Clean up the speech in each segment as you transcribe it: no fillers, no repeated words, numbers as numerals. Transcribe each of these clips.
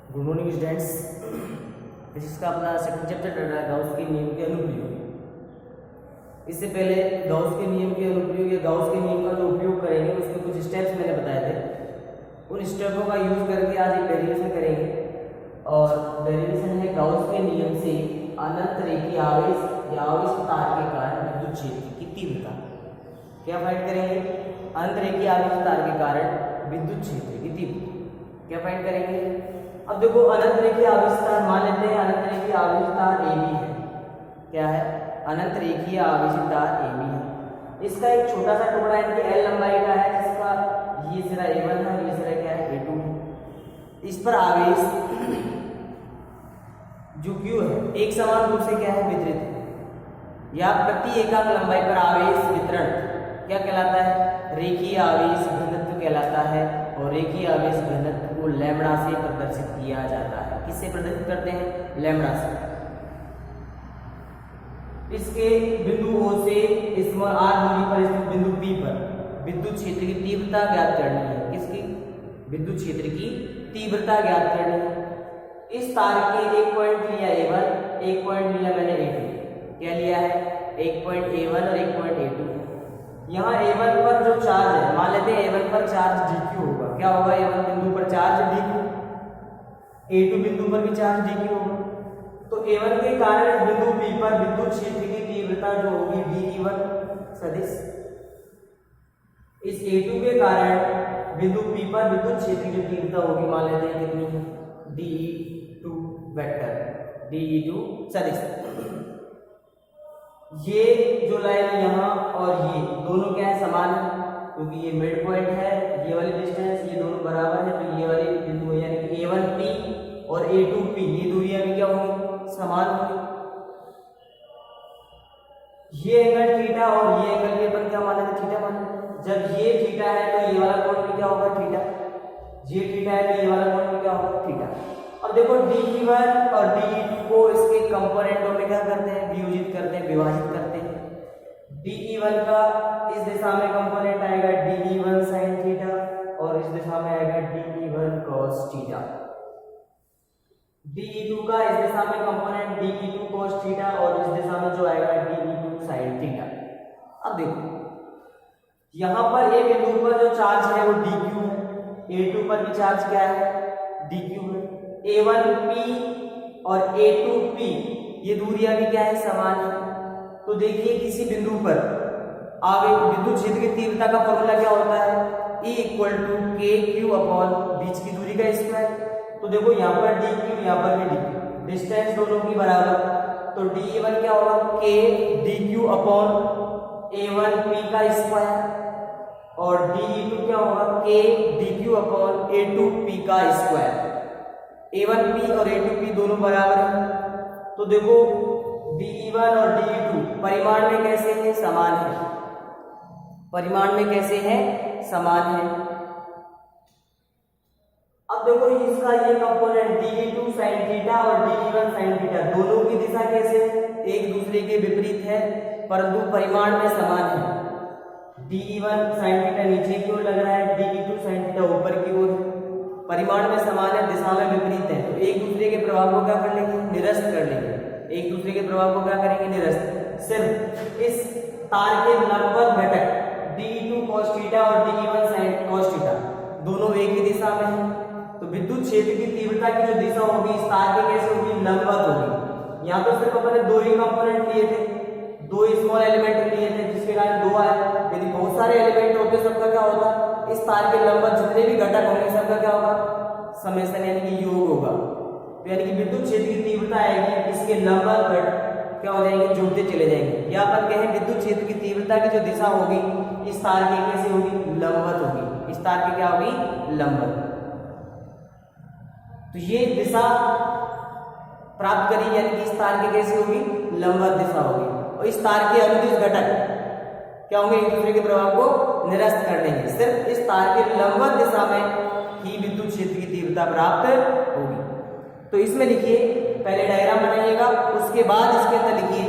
Good morning students. Physics का अपना second chapter चल रहा है गाउस के नियम के अनुप्रयोग। इससे पहले गाउस के नियम के अनुप्रयोग या गाउस के नियम का जो उपयोग करेंगे उसके कुछ स्टेप्स मैंने बताए थे। उन स्टेपों का यूज करके आज एक डेरिवेशन करेंगे और डेरिवेशन है गाउस के नियम से अनंत रेखीय आवेश या आवेश तार के कारण विद्युत क्षेत्र की तीव्रता। क्या फाइंड करेंगे? अनंत रेखीय आवेश तार के कारण विद्युत क्षेत्र की तीव्रता क्या फाइंड करेंगे? अब देखो, अनंत रेखीय आवेश तार मान लेते हैं। अनंत रेखीय आवेश तार AB है। क्या है? अनंत रेखीय आवेश तार AB है। इसका एक छोटा सा टुकड़ा इनकी L लंबाई का है, जिसका ये सिरा A1 है, ये सिरा क्या है? A2 है। इस पर आवेश जो Q है एक समान रूप से क्या है? वितरित है। या प्रति एकांक लंबाई पर आवेश वितरण क्या कहलाता है? रेखीय आवेश घनत्व कहलाता है। और रेखीय आवेश घनत्व को लैम्बडा से प्रदर्शित किया जाता है। किससे प्रदर्शित करते हैं? लैम्बडा से। इसके बिंदु O से स्मॉल r दूरी पर स्थित बिंदु P पर विद्युत क्षेत्र की तीव्रता ज्ञात करनी है। किसकी? विद्युत क्षेत्र की तीव्रता ज्ञात करनी है। इस तार के एक पॉइंट लिया A1, एक पॉइंट लिया मैंने A2। क्या लिया है? एक पॉइंट A1 और एक पॉइंट A2। यहाँ A1 पर जो चार्ज है, मान लेते हैं A1 पर चार्ज dq होगा। क्या होगा? A1 बिंदु पर चार्ज dq, A2 बिंदु पर भी चार्ज dq होगा। तो A1 के कारण बिंदु P पर विद्युत क्षेत्र की तीव्रता जो होगी dE1 सदिश, इस A2 के कारण बिंदु P पर विद्युत क्षेत्र की तीव्रता होगी, मान लेते हैं कितनी? dE2 वेक्टर, dE2 सदिश। ये जो लाइन यहाँ और ये दोनों क्या है? समान है, क्योंकि ये मिड पॉइंट है। ये वाली डिस्टेंस ये दोनों बराबर है, तो ये वाली बिंदु यानी कि A1P और A2P ये दूरियां भी क्या होंगी? समान होंगी। ये एंगल थीटा और ये एंगल भी अपन क्या माने थे? थीटा माने। जब ये थीटा है तो ये वाला कोण भी क्या होगा? थीटा। ये थीटा है तो ये वाला कोण भी क्या होगा? थीटा। अब देखो, dE1 और dE2 को इसके कंपोनेंटों में क्या करते हैं? वियोजित करते हैं, विभाजित करते हैं। dE1 का इस दिशा में कंपोनेंट आएगा dE1 sin थीटा और इस दिशा में आएगा dE1 cos थीटा। dE2 का इस दिशा में कंपोनेंट dE2 cos थीटा और इस दिशा में जो आएगा dE2 sin थीटा। अब देखो, यहां पर एक बिंदु पर जो चार्ज है वो dQ है, A2 पर भी चार्ज क्या है? dQ है। A1P और A2P ये दूरियां भी क्या है? समान है। तो देखिए, किसी बिंदु पर आवेश विद्युत क्षेत्र की तीव्रता का फॉर्मूला क्या होता है? E = KQ अपॉन बीच की दूरी का स्क्वायर। तो देखो, यहाँ पर dQ, यहाँ पर भी dQ, डिस्टेंस दोनों की बराबर। तो dE1 क्या होगा? K dQ अपॉन A1P का स्क्वायर और dE2 क्या होगा? K dQ अपॉन A2P का स्क्वायर। A1P और A2P दोनों बराबर हैं। तो देखो, dE1 और dE2 परिमाण में कैसे हैं? समान है। परिमाण में कैसे हैं? समान है। अब देखो, इसका ये कंपोनेंट dE2 sin थीटा और dE1 sin थीटा दोनों की दिशा कैसे है? एक दूसरे के विपरीत है, परंतु परिमाण में समान है। dE1 sin थीटा नीचे की ओर लग रहा है, dE2 sin थीटा ऊपर की ओर है। परिमाण में समान है, दिशा में विपरीत है, तो एक दूसरे के प्रभाव को क्या कर लेंगे? निरस्त कर लेंगे। एक दूसरे के प्रभाव को क्या करेंगे? निरस्त। सिर्फ इस तार के लंबवत घटक dE2 cos थीटा और dE1 sin cos थीटा दोनों एक ही दिशा में है। तो विद्युत क्षेत्र की तीव्रता की जो दिशा होगी इस तार के कैसे होगी? लंबवत होगी। यहाँ तो सिर्फ अपन ने दो ही कंपोनेंट लिए थे, दो स्मॉल एलिमेंट लिए थे, जिसके कारण दो आया। यदि बहुत सारे एलिमेंट होते सबका क्या होता? इस तार के लंबवत जितने भी घटक होंगे सबका क्या होगा? समेशन यानी कि योग होगा। तो यानी कि विद्युत क्षेत्र की तीव्रता आएगी, इसके लंबवत घटक क्या हो जाएंगे? जुड़ते चले जाएंगे। या अपन कहें विद्युत क्षेत्र की तीव्रता की जो दिशा होगी इस तार की कैसे होगी? लंबवत होगी। इस तार की क्या होगी? लंबवत। तो ये दिशा प्राप्त करी, यानी कि इस तार की कैसे होगी? लंबवत दिशा होगी। और इस तार के अनुदिश घटक क्या होंगे? एक दूसरे के प्रभाव को निरस्त कर देंगे। सिर्फ इस तार के लंबवत दिशा में ही विद्युत क्षेत्र की तीव्रता प्राप्त होगी। तो इसमें लिखिए, पहले डायग्राम बनाइएगा, उसके बाद इसके अंदर लिखिए,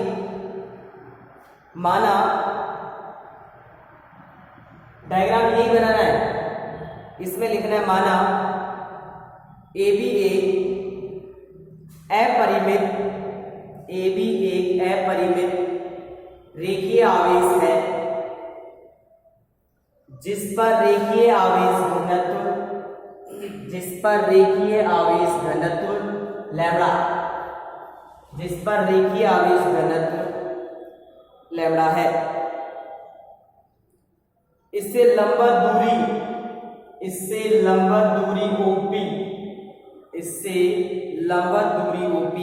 माना डायग्राम यही बनाना है। इसमें लिखना है, माना AB अपरिमित ए भी एक अपरिमित रेखीय आवेश है जिस पर रेखीय आवेश घनत्व लैम्ब्डा, जिस पर रेखीय आवेश घनत्व लैम्ब्डा है। इससे लंबवत दूरी OP, इससे लंबवत दूरी OP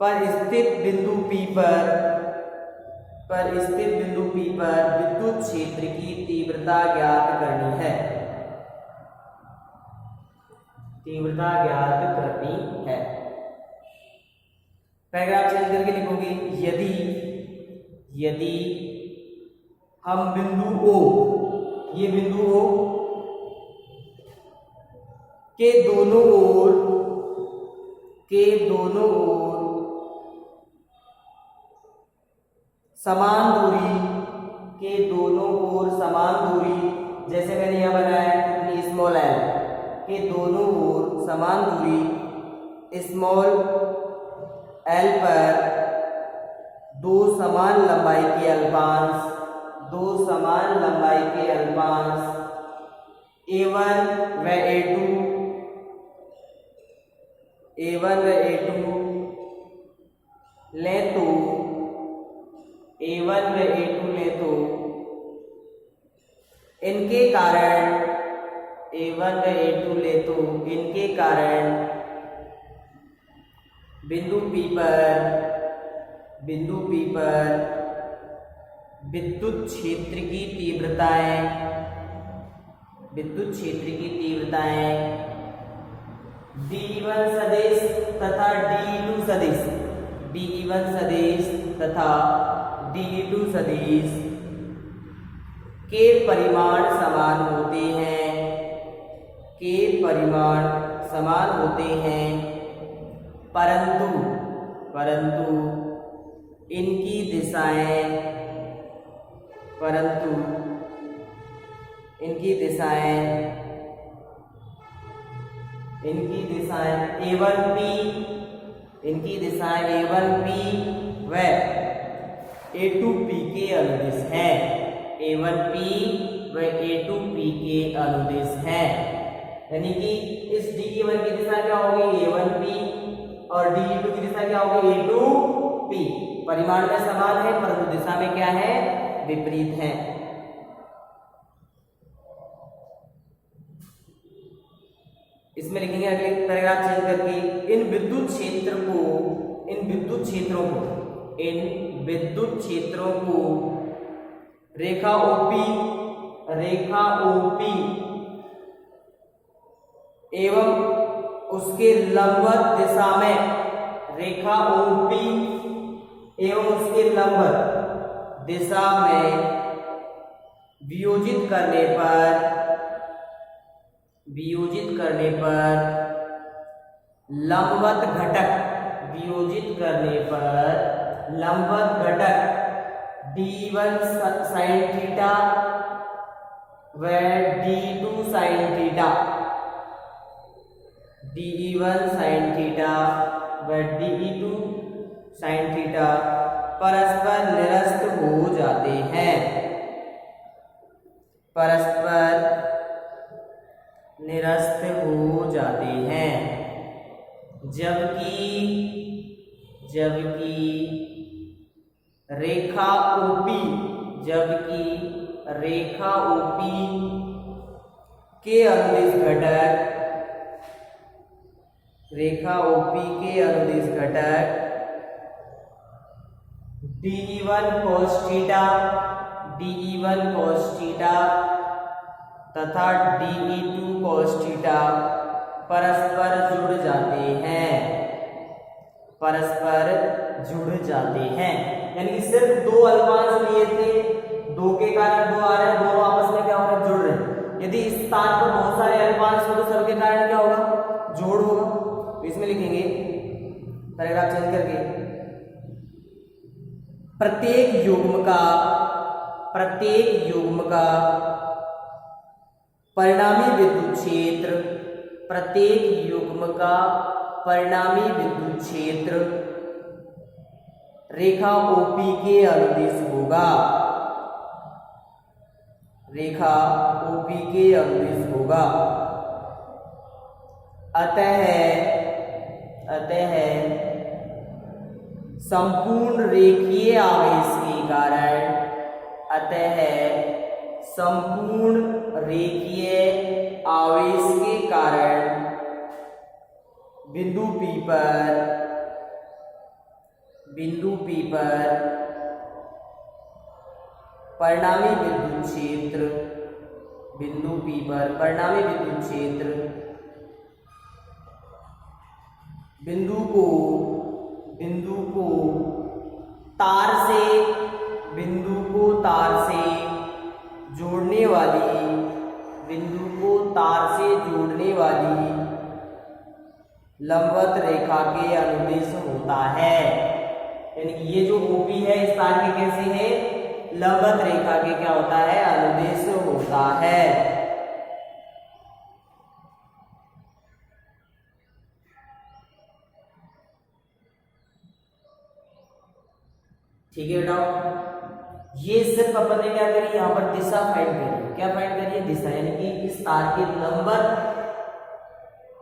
पर स्थित बिंदु P पर विद्युत क्षेत्र की तीव्रता ज्ञात करनी है। पैराग्राफ चेंज करके लिखोगे, यदि हम बिंदु O, ये बिंदु O के दोनों ओर समान दूरी, जैसे मैंने यह बनाया है स्मॉल l के दोनों ओर समान दूरी स्मॉल l पर दो समान लंबाई के अल्पांश A1 व A2 ले तो इनके कारण बिंदु P पर विद्युत क्षेत्र की तीव्रताएं dE1 सदिश तथा dE2 सदिश के परिमाण समान होते हैं, परंतु इनकी दिशाएं A1P व A2P के अनुदिश हैं। यानी कि इस dE1 की दिशा क्या होगी A1P और dE2 की दिशा क्या होगी A2P। परिमाण में समान है परंतु दिशा में क्या है, विपरीत है। इसमें लिखेंगे अगले पैराग्राफ चेंज करके, इन विद्युत क्षेत्रों को रेखा OP एवं उसके लंबवत दिशा में वियोजित करने पर लंबवत घटक D1 sin थीटा व D2 sin थीटा व DE2 sin थीटा परस्पर निरस्त हो जाते हैं, जबकि रेखा OP के अनुदिश घटक DE1 cos थीटा तथा DE2 cos थीटा परस्पर जुड़ जाते हैं। यानी कि सिर्फ दो अल्पांश लिए थे, दो के कारण दो आ रहे हैं, दोनों आपस में क्या हो रहे हैं, जुड़ रहे हैं। यदि इस स्थान पर बहुत सारे अल्पांश हो तो सबके कारण क्या होगा, जोड़ होगा। तो इसमें लिखेंगे पैराग्राफ चेंज करके, प्रत्येक युग्म का परिणामी विद्युत क्षेत्र परिणामी विद्युत क्षेत्र रेखा ओपी के अनुदिश होगा, रेखा ओपी के अनुदिश होगा। अतः संपूर्ण रेखीय आवेश के कारण, अतः संपूर्ण रेखीय आवेश के कारण बिंदु P पर परिणामी विद्युत क्षेत्र, बिंदु P पर परिणामी विद्युत क्षेत्र बिंदु को तार से जोड़ने वाली, बिंदु को तार से जोड़ने वाली लंबवत रेखा के अनुदिश होता है। यानी कि ये जो OP है इस तार के कैसे है, लंबवत रेखा के क्या होता है, अनुदिश होता है। ठीक है बेटा, ये सिर्फ अपन ने क्या करी, यहाँ पर दिशा फाइंड करी। क्या फाइंड करी है, दिशा, यानी कि इस तार के लंबवत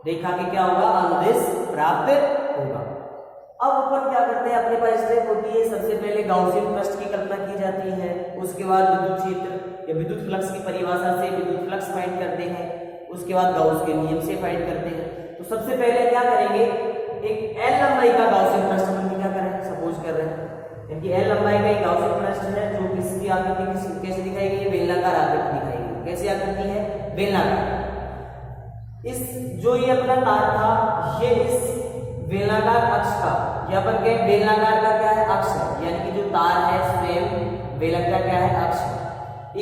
रेखा के क्या होगा, अनुदिश प्राप्त होगा। अब अपन क्या करते हैं, अपने पास स्टेप होती है, सबसे पहले गाउसियन पृष्ठ की कल्पना की जाती है, उसके बाद विद्युत क्षेत्र या विद्युत फ्लक्स की परिभाषा से विद्युत फ्लक्स फाइंड करते हैं, उसके बाद गाउस के नियम से फाइंड करते हैं। तो सबसे पहले क्या करेंगे, एक L लंबाई का गाउसियन पृष्ठ अपन क्या करें, सपोज कर रहे हैं, क्योंकि L लंबाई का एक गाउसियन पृष्ठ है जो किसकी आकृति कैसे दिखाई गई है, बेलनाकार आकृति दिखाई गई। कैसी आकृति है, बेलनाकार। इस जो ये अपना तार था, ये इस बेलनाकार अक्ष का, या अपन कहें बेलनाकार का क्या है, अक्ष है, यानी कि जो तार है स्वयं बेलन का क्या है, अक्ष है।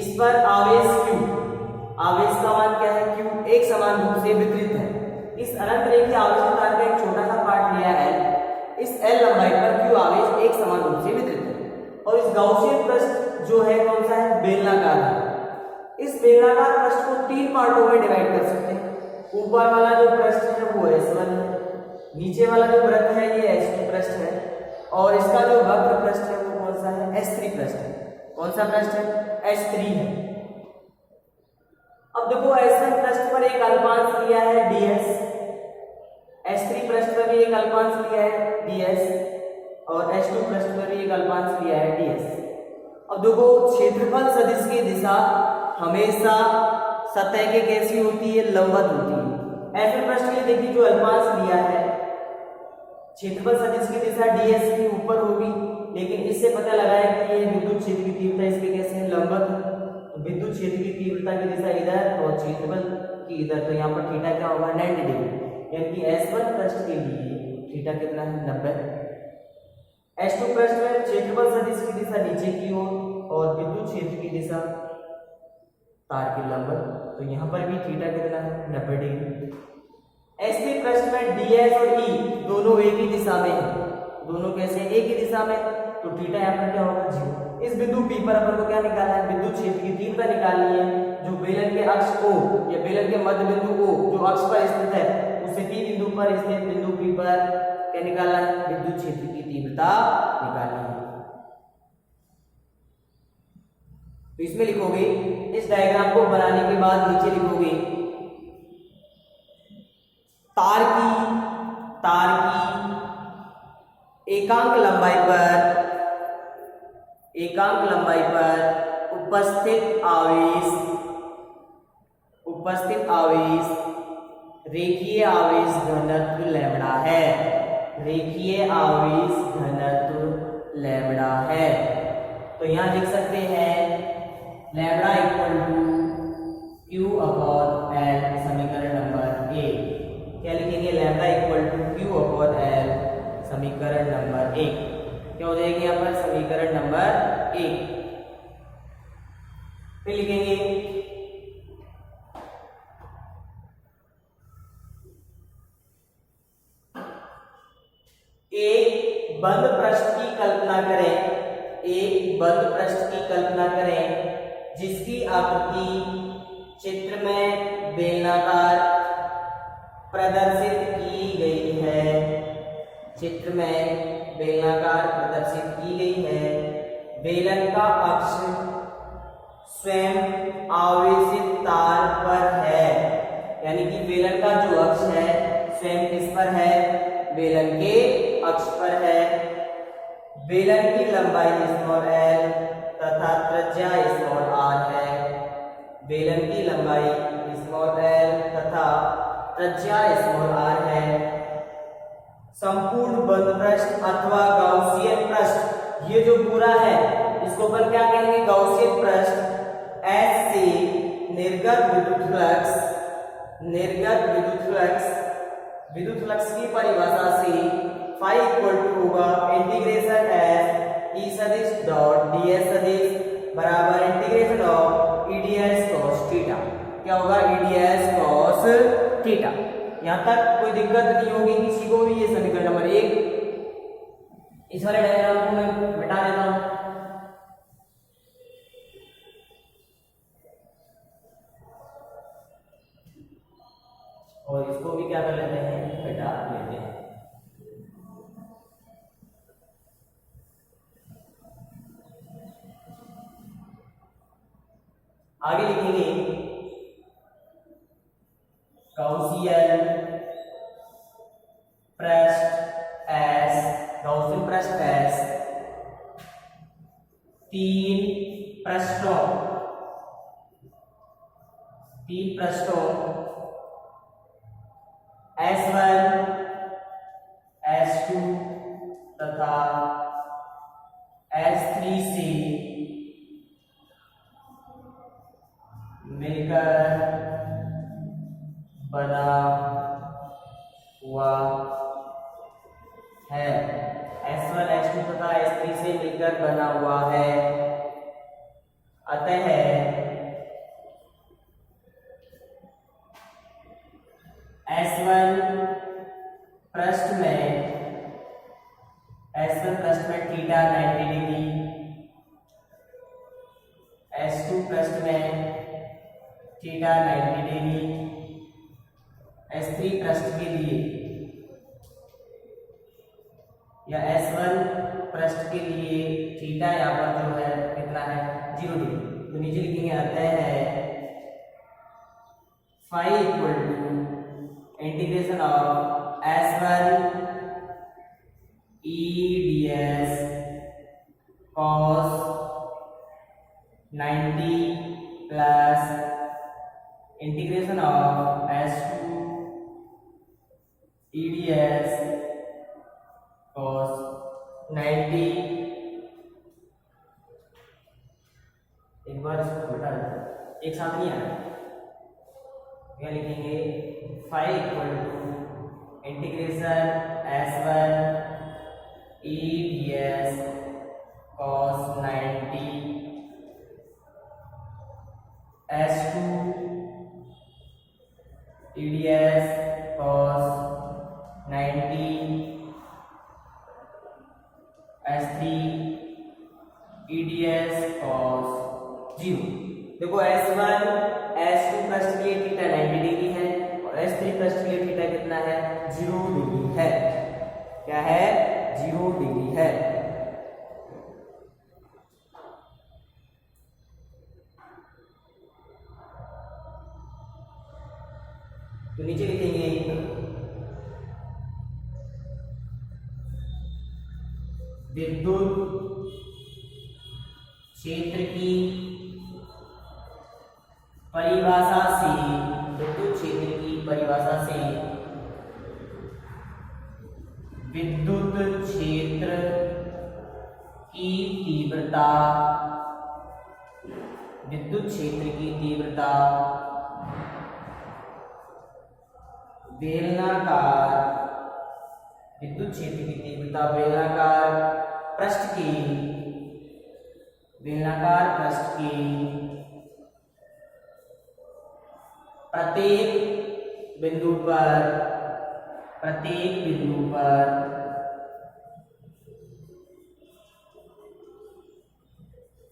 इस पर आवेश Q, आवेश का मान क्या है, Q एक समान रूप से वितरित है। इस अनंत रेखीय आवेश तार का एक छोटा सा पार्ट लिया है, इस L लंबाई पर Q आवेश एक समान रूप से वितरित है। और इस गाउसियन पृष्ठ जो है कौन सा है, बेलनाकार है। इस बेलनाकार पृष्ठ को 3 पार्टों में डिवाइड कर सकते हैं। ऊपर वाला जो पृष्ठ है वो S1 है, नीचे वाला जो वृत्त है ये S2 पृष्ठ है, और इसका जो वक्र पृष्ठ है वो कौन सा है, S3 पृष्ठ है। कौन सा पृष्ठ है, S3 है। अब देखो S1 पृष्ठ पर एक अल्पांश लिया है ds, S3 पृष्ठ पर भी एक अल्पांश लिया है ds, और S2 पृष्ठ पर भी एक अल्पांश लिया है ds। अब देखो क्षेत्रफल सदिश की दिशा हमेशा सतह के कैसी होती है, लंबवत होती है। ऐसे पृष्ठ के लिए देखिए जो अल्पांश लिया है, क्षेत्रफल सदिश की दिशा ds की ऊपर होगी, लेकिन इससे पता लगा है कि ये विद्युत क्षेत्र की तीव्रता इसके कैसे है, लंबवत। तो विद्युत क्षेत्र की तीव्रता की दिशा इधर और क्षेत्रफल की इधर, तो यहाँ पर थीटा क्या होगा, 90 डिग्री। यानी कि S1 पृष्ठ के लिए थीटा कितना है, 90। S2 पृष्ठ में क्षेत्रफल सदिश की दिशा नीचे की ओर और विद्युत क्षेत्र की दिशा तार के लंबवत, तो यहाँ पर भी थीटा कितना है, 90 डिग्री। S3 पृष्ठ में ds और E दोनों एक ही दिशा में है, दोनों कैसे एक ही दिशा में, तो थीटा यहाँ पर क्या होगा, 0। इस बिंदु P पर अपन को क्या निकालना है, विद्युत क्षेत्र की तीव्रता निकालनी है, जो बेलन के अक्ष O या बेलन के मध्य बिंदु O जो अक्ष पर स्थित है, उसे P बिंदु पर स्थित बिंदु P पर क्या निकालना है, विद्युत क्षेत्र की तीव्रता निकालनी है। तो इसमें लिखोगे, इस डायग्राम को बनाने के बाद नीचे लिखोगे तार की एकांक लंबाई पर उपस्थित आवेश रेखीय आवेश घनत्व लैम्बडा है, रेखीय आवेश घनत्व लैम्बडा है। तो यहां लिख सकते हैं लैम्बडा इक्वल टू Q/L, समीकरण नंबर 1। क्या लिखेंगे, लैम्बडा इक्वल टू Q/L, समीकरण नंबर 1। क्या हो जाएगी यहाँ पर, समीकरण नंबर 1। फिर लिखेंगे एक बंद पृष्ठ की कल्पना करें, एक बंद पृष्ठ की कल्पना करें जिसकी आकृति चित्र में बेलनाकार प्रदर्शित की गई है। चित्र में बेलनाकार प्रदर्शित की गई है। बेलन का अक्ष स्वयं आवेशित तार पर है, यानी कि बेलन का जो अक्ष है स्वयं किस पर है? बेलन के अक्ष पर है। बेलन की लंबाई स्मॉल एल तथा त्रिज्या स्मॉल आर है। बेलन की लंबाई स्मॉल एल तथा त्रिज्या स्मॉल आर है। संपूर्ण बंद पृष्ठ अथवा गाउसियन पृष्ठ, ये जो पूरा है इसको अपन क्या कहेंगे? गाउसियन पृष्ठ। S से निर्गत विद्युत फ्लक्स की परिभाषा से phi इक्वल टू होगा इंटीग्रेशन S E सदिश डॉट ds सदिश बराबर integration of EDS cos theta. क्या होगा? EDS cos theta. यहाँ तक कोई दिक्कत नहीं होगी किसी को भी। ये समीकरण नंबर 1। इस वाले डायग्राम को मैं मिटा देता हूं। और इसको भी क्या कर लेते हैं? मिटा लेते हैं। आगे लिखेंगे गाउसियन पृष्ठ S, गाउसियन पृष्ठ S तीन पृष्ठों S1, S2 तथा S3 से मिलकर बना हुआ है। S1, S2 तथा S3 से मिलकर बना हुआ है। अतः S1 पृष्ठ में थीटा 90 डिग्री, S2 पृष्ठ में थीटा 90 डिग्री, S3 पृष्ठ के लिए या S1 पृष्ठ के लिए थीटा यहाँ पर जो है कितना है? 0 डिग्री। तो नीचे लिखेंगे अतः है phi equal to integration of S1 EDS cos 90 plus integration of S2 EDS cos 90। एक बार इसको हटा दें, एक साथ नहीं आया। क्या लिखेंगे? phi equal to integration S1 EDS cos 90 S2 EDS cos 90 S3 EDS cos 0। देखो S1 S2 पृष्ठ के लिए थीटा 90 डिग्री है और S3 पृष्ठ के लिए थीटा कितना है? 0 डिग्री है। क्या है? 0 डिग्री है। तो नीचे लिखेंगे विद्युत क्षेत्र की परिभाषा से विद्युत क्षेत्र की परिभाषा से विद्युत क्षेत्र की तीव्रता बेलनाकार विद्युत क्षेत्र की तीव्रता बेलनाकार पृष्ठ की प्रत्येक बिंदु पर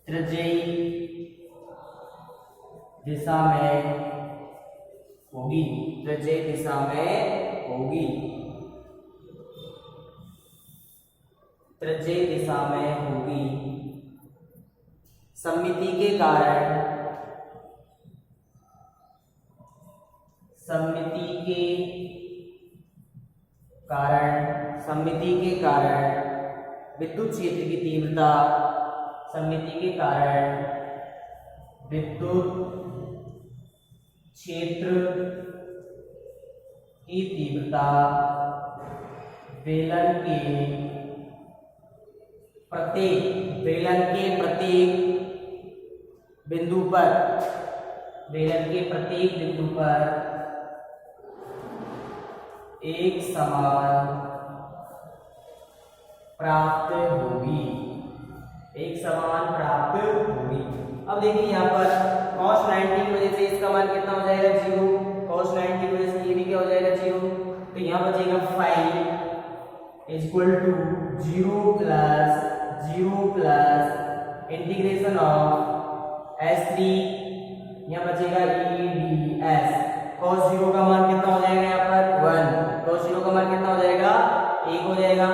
त्रिज्यीय दिशा में होगी। त्रिज्यीय दिशा में होगी। सममिति के कारण विद्युत क्षेत्र की तीव्रता बेलन के प्रत्येक बिंदु पर एक समान प्राप्त होगी। अब देखिए यहाँ पर cos 90 की वजह से इसका मान कितना हो जाएगा 0, cos 90 की वजह से ये भी क्या हो जाएगा 0, तो यहाँ बचेगा phi equal to 0 plus integration of S3, यहाँ बचेगा EdS। cos 0 का मान कितना हो जाएगा यहाँ पर 1, cos 0 का मान कितना हो जाएगा 1 हो जाएगा,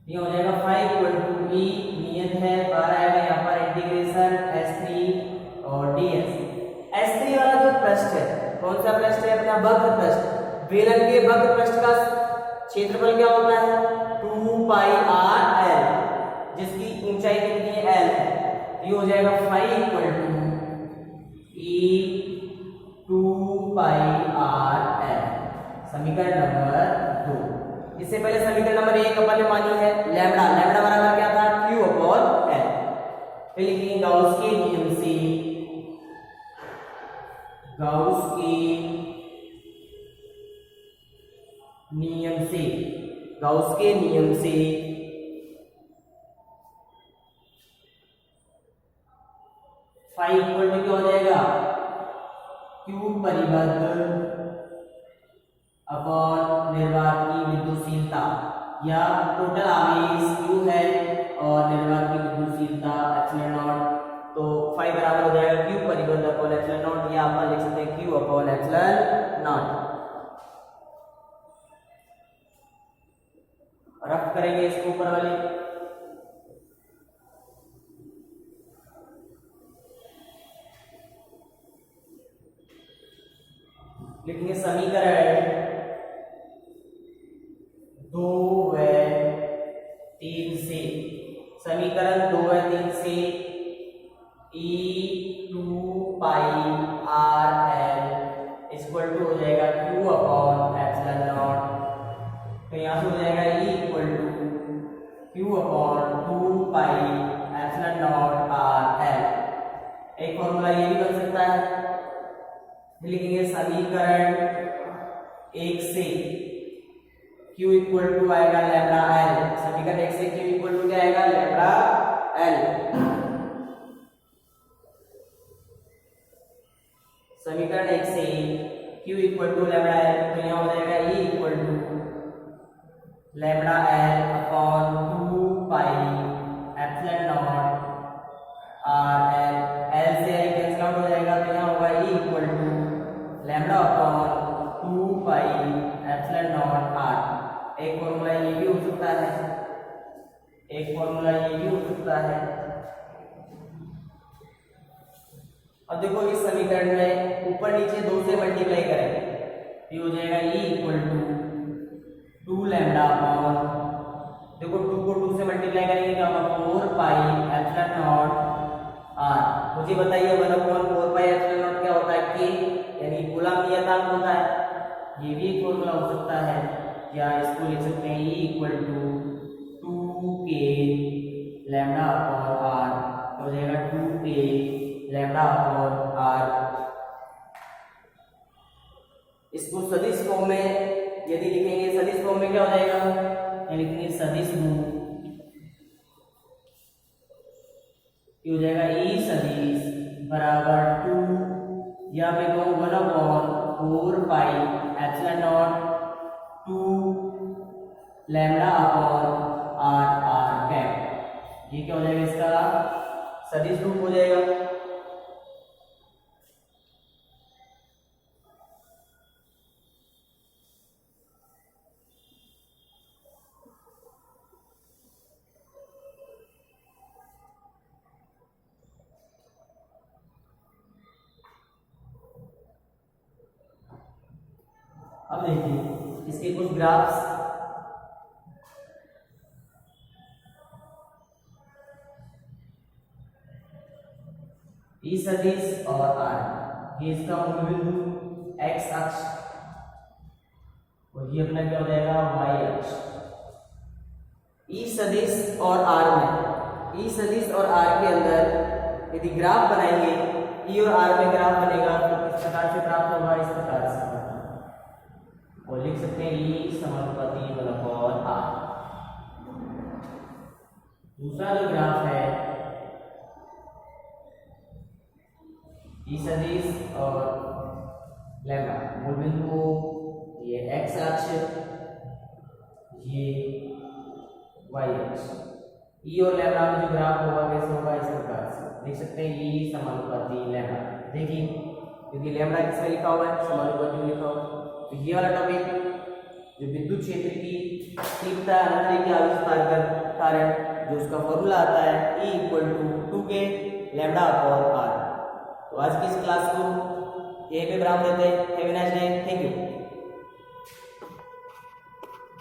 ये हो जाएगा phi इक्वल टू E नियत है बार आएगा यहाँ पर इंटीग्रेशन S3 और ds। S3 वाला जो पृष्ठ है, कौन सा पृष्ठ है अपना वक्र पृष्ठ, बेलन के वक्र पृष्ठ का क्षेत्रफल क्या होता है 2 पाई r l, जिसकी ऊंचाई कितनी है l है, ये हो जाएगा phi equal to E 2 pi r l, समीकरण नंबर 2। इससे पहले समीकरण नंबर 1 अपन ने मानी है लैम्डा बराबर क्या था q अपॉन l। फिर लिखेंगे गाउस के नियम से phi इक्वल टू क्या हो जाएगा q परिबद्ध अपॉन निर्वात की विद्युतशीलता, या टोटल आवेश q है और निर्वात की विद्युतशीलता एप्सिलॉन नॉट, तो phi बराबर हो जाएगा q परिबद्ध अपॉन एप्सिलॉन नॉट, या आप लिख सकते हैं q upon epsilon not. Rough करेंगे इसको ऊपर वाले, लिखेंगे समीकरण 2 व 3 से E2 pi r l equal to हो जाएगा q अपॉन एप्सिलॉन नॉट, तो यहाँ से हो जाएगा E equal to q upon 2 pi epsilon naught r l। एक फॉर्मूला ये भी बन सकता है, लिखेंगे समीकरण 1 से q इक्वल टू आएगा लैम्डा l, समीकरण 1 से q इक्वल टू क्या आएगा लैम्डा l। समीकरण 1 से q equal to lambda l, तो यहाँ हो जाएगा E equal to lambda l upon 2 pi epsilon naught r l, l से l कैंसिल आउट हो जाएगा, तो यहाँ होगा E equal to lambda upon 2 pi epsilon naught r। एक फॉर्मूला ये भी हो सकता है, अब देखो इस समीकरण में ऊपर नीचे 2 से मल्टीप्लाई करेंगे, ये हो जाएगा E equal to 2 lambda upon, देखो 2 को 2 से मल्टीप्लाई करेंगे तो होगा 4 पाई एप्सिलॉन नॉट r। मुझे बताइए 1/4 पाई एप्सिलॉन नॉट क्या होता है k, यानी कूलम नियतांक होता है, ये भी एक फॉर्मूला हो सकता है, या इसको लिख सकते हैं E equal to 2k lambda upon r, हो जाएगा 2k लैम्डा अपॉन r। इसको सदिश फॉर्म में यदि लिखेंगे, सदिश फॉर्म में क्या हो जाएगा, लिखेंगे सदिश रूप, ये हो जाएगा E सदिश बराबर 2, या मैं कहूँ 1/4 पाई epsilon not 2 lambda upon r cap, ये क्या हो जाएगा इसका सदिश रूप हो जाएगा। अब देखिए इसके कुछ ग्राफ्स। ई सदिश और आर, ये इसका मूल बिंदु एक्स अक्ष और ये अपना क्या हो जाएगा वाई अक्ष। ई सदिश और आर में, ई सदिश और आर के अंदर यदि ग्राफ बनाएंगे, ई और आर में ग्राफ बनेगा तो किस प्रकार से प्राप्त होगा, इस प्रकार से, और लिख सकते हैं ई समानुपाती 1/r। दूसरा जो ग्राफ है ई सदिश और लैम्डा, मूल बिंदु ये एक्स अक्ष, ये वाई अक्ष। ई और लैम्डा में जो ग्राफ होगा कैसे होगा, इस प्रकार से लिख सकते हैं ई समानुपाती लैम्डा। देखिए क्योंकि लैम्डा किसमें लिखा हुआ है, समानुपाती में लिखा हुआ है, तो ये वाला टॉपिक जो विद्युत क्षेत्र की तीव्रता अंतरिक्ष के आविष्कार के कारण जो उसका फॉर्मूला आता है E = 2k λ/r। तो आज की इस क्लास को यहीं पे विराम देते हैं। Have a nice day, thank you.